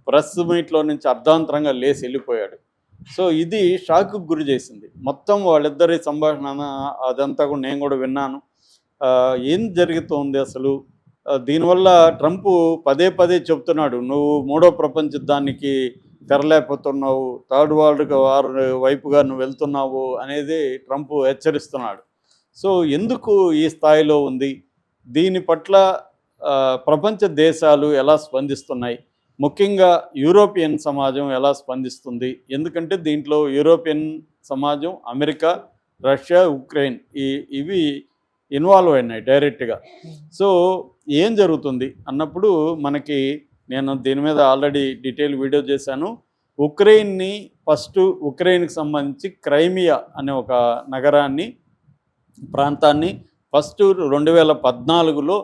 Press మీట్లో నుంచి అర్ధాంతరంగా లేచి వెళ్ళిపోయాడు. సో ఇది షాక్‌కి గురి చేసింది. మొత్తం వాళ్ళిద్దరి సంభాషణ అదంతా కూడా నేను కూడా విన్నాను. ఏం జరుగుతోంది అసలు? దీనివల్ల ట్రంపు పదే పదే చెప్తున్నాడు. నువ్వు మూడో ప్రపంచ యుద్ధానికి తెరలేకపోతున్నావు. థర్డ్ వరల్డ్ వార్ వైపుగా నువ్వు వెళ్తున్నావు అనేది ట్రంప్ హెచ్చరిస్తున్నాడు. సో ఎందుకు ఈ స్థాయిలో ఉంది? దీని పట్ల ప్రపంచ దేశాలు ఎలా స్పందిస్తున్నాయి? ముఖ్యంగా యూరోపియన్ సమాజం ఎలా స్పందిస్తుంది? ఎందుకంటే దీంట్లో యూరోపియన్ సమాజం, అమెరికా, రష్యా, ఉక్రెయిన్ ఇవి ఇన్వాల్వ్ అయినాయి డైరెక్ట్గా. సో ఏం జరుగుతుంది అన్నప్పుడు మనకి నేను దీని మీద ఆల్రెడీ డీటెయిల్ వీడియో చేశాను. ఉక్రెయిన్కి సంబంధించి క్రైమియా అనే ఒక నగరాన్ని, ప్రాంతాన్ని ఫస్ట్ 2014లో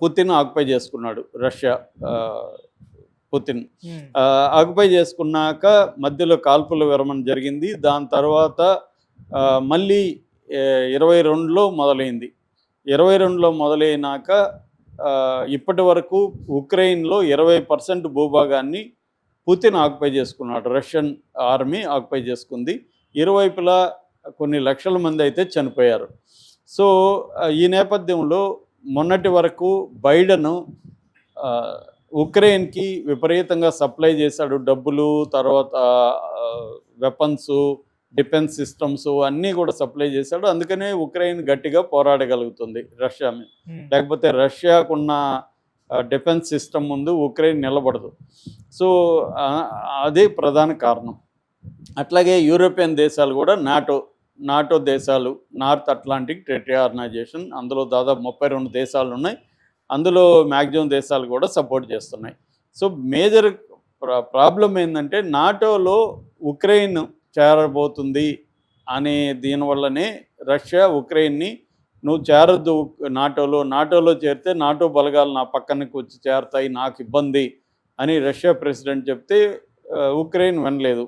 పుతిన్ ఆక్యుపై చేసుకున్నాడు. రష్యా పుతిన్ ఆక్యుపై చేసుకున్నాక మధ్యలో కాల్పుల విరమణ జరిగింది. దాని తర్వాత మళ్ళీ 22లో మొదలైంది. 22లో మొదలైనాక ఇప్పటి వరకు ఉక్రెయిన్లో 20% భూభాగాన్ని పుతిన్ ఆక్యుపై చేసుకున్నాడు. రష్యన్ ఆర్మీ ఆక్యుపై చేసుకుంది. ఇరువైపులా కొన్ని లక్షల మంది అయితే చనిపోయారు. సో ఈ నేపథ్యంలో మొన్నటి వరకు బైడెన్ ఉక్రెయిన్కి విపరీతంగా సప్లై చేశాడు. డబ్బులు, తర్వాత వెపన్స్, డిఫెన్స్ సిస్టమ్స్ అన్నీ కూడా సప్లై చేశాడు. అందుకనే ఉక్రెయిన్ గట్టిగా పోరాడగలుగుతుంది రష్యా మీద. లేకపోతే రష్యాకున్న డిఫెన్స్ సిస్టమ్ ముందు ఉక్రెయిన్ నిలబడదు. సో అదే ప్రధాన కారణం. అట్లాగే యూరోపియన్ దేశాలు కూడా నాటో దేశాలు, నార్త్ అట్లాంటిక్ ట్రీటీ ఆర్గనైజేషన్, అందులో దాదాపు 32 దేశాలు ఉన్నాయి. అందులో మ్యాక్సిమం దేశాలు కూడా సపోర్ట్ చేస్తున్నాయి. సో మేజర్ ప్రాబ్లం ఏంటంటే నాటోలో ఉక్రెయిన్ చేరబోతుంది అనే దీనివల్లనే రష్యా ఉక్రెయిన్ని నువ్వు చేరద్దు నాటోలో చేరితే నాటో బలగాలు నా పక్కనకి వచ్చి చేరతాయి, నాకు ఇబ్బంది అని రష్యా ప్రెసిడెంట్ చెప్తే ఉక్రెయిన్ వినలేదు.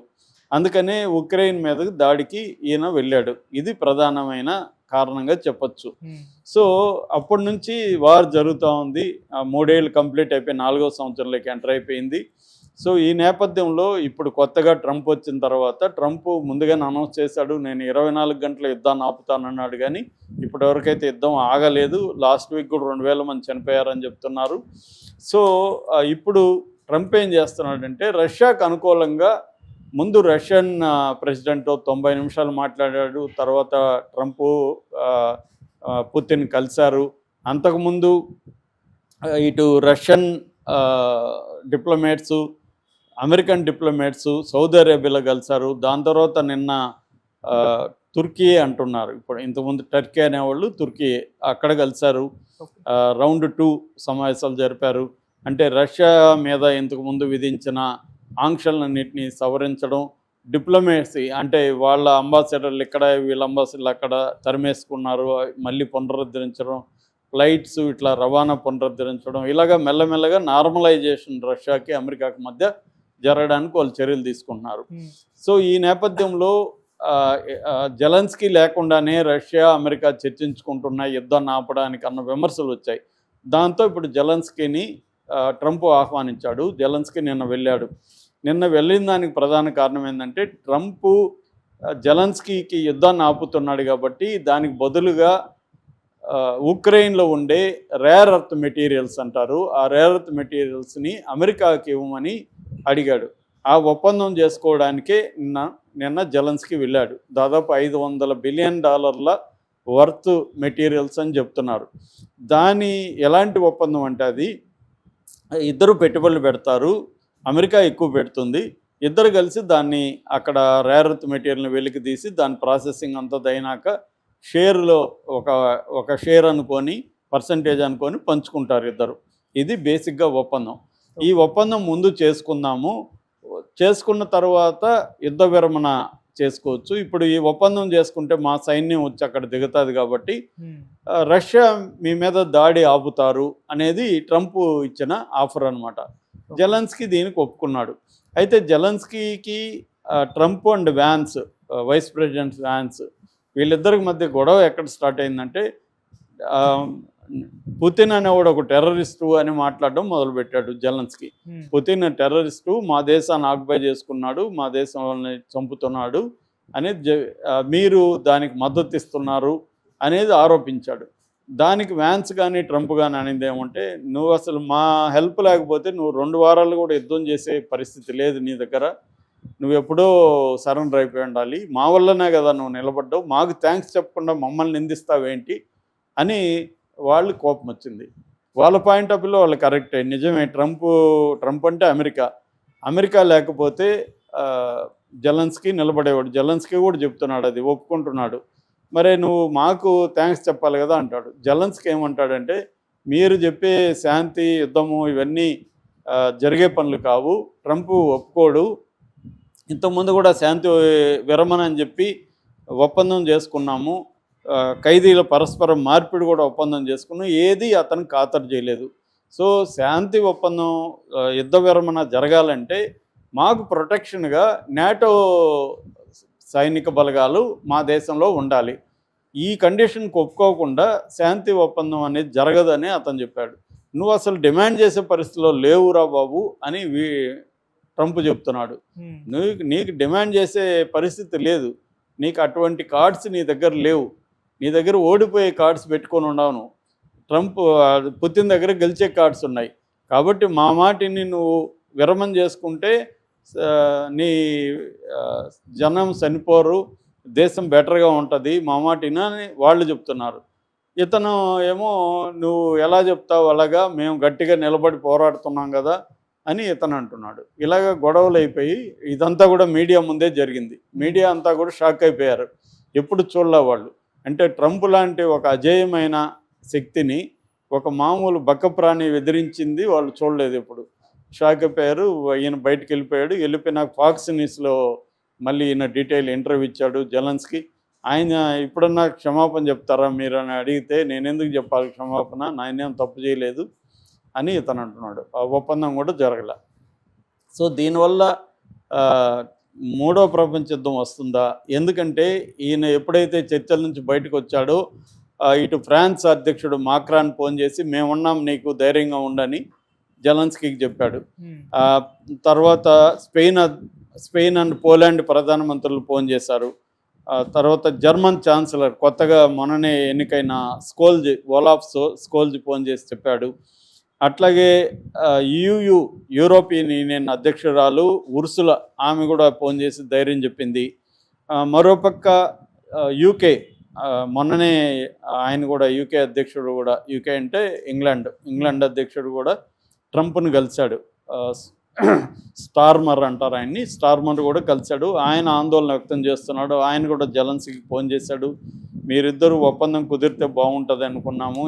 అందుకనే ఉక్రెయిన్ మీదకి దాడికి ఈయన వెళ్ళాడు. ఇది ప్రధానమైన కారణంగా చెప్పచ్చు. సో అప్పటి నుంచి వార్ జరుగుతూ ఉంది. 3 ఏళ్ళు కంప్లీట్ అయిపోయి 4వ సంవత్సరంలోకి ఎంటర్ అయిపోయింది. సో ఈ నేపథ్యంలో ఇప్పుడు కొత్తగా ట్రంప్ వచ్చిన తర్వాత ట్రంప్ ముందుగానే అనౌన్స్ చేశాడు, నేను 24 గంటల యుద్ధాన్ని ఆపుతానన్నాడు. కానీ ఇప్పటివరకైతే యుద్ధం ఆగలేదు. లాస్ట్ వీక్ కూడా 2000 మంది చనిపోయారని చెప్తున్నారు. సో ఇప్పుడు ట్రంప్ ఏం చేస్తున్నాడంటే రష్యాకు అనుకూలంగా ముందు రష్యన్ ప్రెసిడెంట్ 90 నిమిషాలు మాట్లాడాడు. తర్వాత ట్రంప్ పుతిన్ కలిశారు. అంతకుముందు ఇటు రష్యన్ డిప్లొమేట్స్, అమెరికన్ డిప్లొమేట్స్ సౌదీ అరేబియాలో కలిశారు. దాని తర్వాత నిన్న తుర్కీ అంటున్నారు, ఇప్పుడు ఇంతకుముందు టర్కీ అనేవాళ్ళు తుర్కీ, అక్కడ కలిశారు. రౌండ్ 2 సమావేశాలు జరిపారు. అంటే రష్యా మీద ఇంతకుముందు విధించిన ఆంక్షలన్నింటినీ సవరించడం, డిప్లొమేసీ అంటే వాళ్ళ అంబాసిడర్లు ఇక్కడ, వీళ్ళ అంబాసిడర్లు అక్కడ తరిమేసుకున్నారు, మళ్ళీ పునరుద్ధరించడం, ఫ్లైట్స్ ఇట్లా రవాణా పునరుద్ధరించడం, ఇలాగ మెల్లమెల్లగా నార్మలైజేషన్ రష్యాకి అమెరికాకి మధ్య జరగడానికి వాళ్ళు చర్యలు తీసుకుంటున్నారు. సో ఈ నేపథ్యంలో జెలెన్స్కీ లేకుండానే రష్యా అమెరికా చర్చించుకుంటున్నాయి యుద్ధాన్ని ఆపడానికి అన్న విమర్శలు వచ్చాయి. దాంతో ఇప్పుడు జెలెన్స్కీని ట్రంప్ ఆహ్వానించాడు. జెలెన్స్కీ నిన్న వెళ్ళాడు. నిన్న వెళ్ళిన దానికి ప్రధాన కారణం ఏంటంటే ట్రంప్ జెలెన్స్కీకి యుద్ధాన్ని ఆపుతున్నాడు కాబట్టి దానికి బదులుగా ఉక్రెయిన్లో ఉండే రేర్ ఎర్త్ మెటీరియల్స్ అంటారు, ఆ రేర్ ఎర్త్ మెటీరియల్స్ని అమెరికాకి ఇవ్వమని అడిగాడు. ఆ ఒప్పందం చేసుకోవడానికే నిన్న జెలెన్స్కీ వెళ్ళాడు. దాదాపు $500 బిలియన్ వర్త్ మెటీరియల్స్ అని చెప్తున్నారు. దాని ఎలాంటి ఒప్పందం అంటే అది ఇద్దరు పెట్టుబడులు పెడతారు, అమెరికా ఎక్కువ పెడుతుంది, ఇద్దరు కలిసి దాన్ని అక్కడ రేర్ ఎర్త్ మెటీరియల్ని వెలికి తీసి దాని ప్రాసెసింగ్ అంతా అయినాక షేర్లో ఒక షేర్ అనుకొని పర్సంటేజ్ అనుకొని పంచుకుంటారు ఇద్దరు. ఇది బేసిక్గా ఒప్పందం. ఈ ఒప్పందం ముందు చేసుకున్న తర్వాత యుద్ధ విరమణ చేసుకోవచ్చు. ఇప్పుడు ఈ ఒప్పందం చేసుకుంటే మా సైన్యం వచ్చి అక్కడ దిగుతుంది కాబట్టి రష్యా మీ మీద దాడి ఆపుతారు అనేది ట్రంప్ ఇచ్చిన ఆఫర్ అనమాట. జెలెన్స్కీ దీనికి ఒప్పుకున్నాడు. అయితే జెలెన్స్కీకి Trump and Vance, vice president Vance, వీళ్ళిద్దరికి మధ్య గొడవ ఎక్కడ స్టార్ట్ అయిందంటే పుతిన్ అనేవాడు ఒక టెర్రరిస్టు అని మాట్లాడడం మొదలుపెట్టాడు జెలెన్స్కీ. పుతిన్ టెర్రరిస్టు, మా దేశాన్ని ఆక్యుపై చేసుకున్నాడు, మా దేశంలోని చంపుతున్నాడు అనేది మీరు దానికి మద్దతు ఇస్తున్నారు అనేది ఆరోపించాడు. దానికి వ్యాన్స్ కానీ ట్రంప్ కానీ అనేది ఏమంటే, నువ్వు అసలు మా హెల్ప్ లేకపోతే నువ్వు 2 వారాలు కూడా యుద్ధం చేసే పరిస్థితి లేదు నీ దగ్గర, నువ్వు ఎప్పుడో సరెండర్ అయిపోయి ఉండాలి, మా వల్లనే కదా నువ్వు నిలబడ్డావు, మాకు థ్యాంక్స్ చెప్పకుండా మమ్మల్ని నిందిస్తావేంటి అని వాళ్ళు కోపం వచ్చింది. వాళ్ళ పాయింట్ ఆఫ్ వ్యూలో వాళ్ళు కరెక్టే, నిజమే. ట్రంప్ అంటే అమెరికా లేకపోతే జెలెన్స్కీ నిలబడేవాడు. జెలెన్స్కీ కూడా చెప్తున్నాడు, అది ఒప్పుకుంటున్నాడు. మరి నువ్వు మాకు థ్యాంక్స్ చెప్పాలి కదా అంటాడు. జెలెన్స్కీ ఏమంటాడంటే, మీరు చెప్పే శాంతి యుద్ధము ఇవన్నీ జరిగే పనులు కావు, ట్రంప్ ఒప్పుకోడు. ఇంతకుముందు కూడా శాంతి విరమణ అని చెప్పి ఒప్పందం చేసుకున్నాము, ఖైదీల పరస్పరం మార్పిడి కూడా ఒప్పందం చేసుకున్నాం, ఏది అతను ఖాతరు చేయలేదు. సో శాంతి ఒప్పందం యుద్ధ విరమణ జరగాలంటే మాకు ప్రొటెక్షన్గా నాటో సైనిక బలగాలు మా దేశంలో ఉండాలి, ఈ కండిషన్కి ఒప్పుకోకుండా శాంతి ఒప్పందం అనేది జరగదని అతను చెప్పాడు. నువ్వు అసలు డిమాండ్ చేసే పరిస్థితిలో లేవురా బాబు అని ట్రంప్ చెప్తున్నాడు. నీకు డిమాండ్ చేసే పరిస్థితి లేదు, నీకు అటువంటి కార్డ్స్ నీ దగ్గర లేవు, నీ దగ్గర ఓడిపోయే కార్డ్స్ పెట్టుకొని ఉండవు. పుతిన్ దగ్గర గెలిచే కార్డ్స్ ఉన్నాయి. కాబట్టి మా మాటిని నువ్వు విరమణ చేసుకుంటే నీ జనం చనిపోరు, దేశం బెటర్గా ఉంటుంది, మా మాటిన అని వాళ్ళు చెప్తున్నారు. ఇతను ఏమో నువ్వు ఎలా చెప్తావు అలాగా, మేము గట్టిగా నిలబడి పోరాడుతున్నాం కదా అని ఇతను అంటున్నాడు. ఇలాగ గొడవలు అయిపోయి ఇదంతా కూడా మీడియా ముందే జరిగింది. మీడియా అంతా కూడా షాక్ అయిపోయారు, ఎప్పుడు చూడలే వాళ్ళు. అంటే ట్రంప్ లాంటి ఒక అజేయమైన శక్తిని ఒక మామూలు బక్కప్రాణి ఎదిరించింది వాళ్ళు చూడలేదు ఎప్పుడు. షాక్ అయిపోయారు. ఈయన బయటకు వెళ్ళిపోయినాక ఫాక్స్ న్యూస్లో మళ్ళీ ఈయన డీటెయిల్ ఇంటర్వ్యూ ఇచ్చాడు జెలెన్స్కీ. ఆయన ఇప్పుడన్నా క్షమాపణ చెప్తారా మీరు అని అడిగితే, నేను ఎందుకు చెప్పాలి క్షమాపణ, నాయనేం తప్పు చేయలేదు అని ఇతను అంటున్నాడు. ఆ ఒప్పందం కూడా జరగలే. సో దీనివల్ల మూడో ప్రపంచ యుద్ధం వస్తుందా? ఎందుకంటే ఈయన ఎప్పుడైతే చర్చల నుంచి బయటకు వచ్చాడో ఇటు ఫ్రాన్స్ అధ్యక్షుడు మాక్రాన్ ఫోన్ చేసి మేమున్నాం నీకు ధైర్యంగా ఉండని జెలెన్స్కీకి చెప్పాడు. తర్వాత స్పెయిన్ అండ్ పోలాండ్ ప్రధానమంత్రులు ఫోన్ చేశారు. తర్వాత జర్మన్ ఛాన్సలర్ కొత్తగా మొన్ననే ఎన్నికైన ఓలాఫ్ స్కోల్జ్ ఫోన్ చేసి చెప్పాడు. అట్లాగే యూరోపియన్ యూనియన్ అధ్యక్షురాలు ఉర్సులా, ఆమె కూడా ఫోన్ చేసి ధైర్యం చెప్పింది. మరోపక్క యూకే మొన్ననే ఆయన కూడా యూకే అధ్యక్షుడు కూడా, యూకే అంటే ఇంగ్లాండ్ అధ్యక్షుడు కూడా ట్రంప్ను కలిశాడు. స్టార్మర్ అంటారు ఆయన్ని, స్టార్మర్ కూడా కలిశాడు. ఆయన ఆందోళన వ్యక్తం చేస్తున్నాడు. ఆయన కూడా జెలెన్స్కీకి ఫోన్ చేశాడు, మీరిద్దరూ ఒప్పందం కుదిరితే బాగుంటుంది అనుకున్నాము,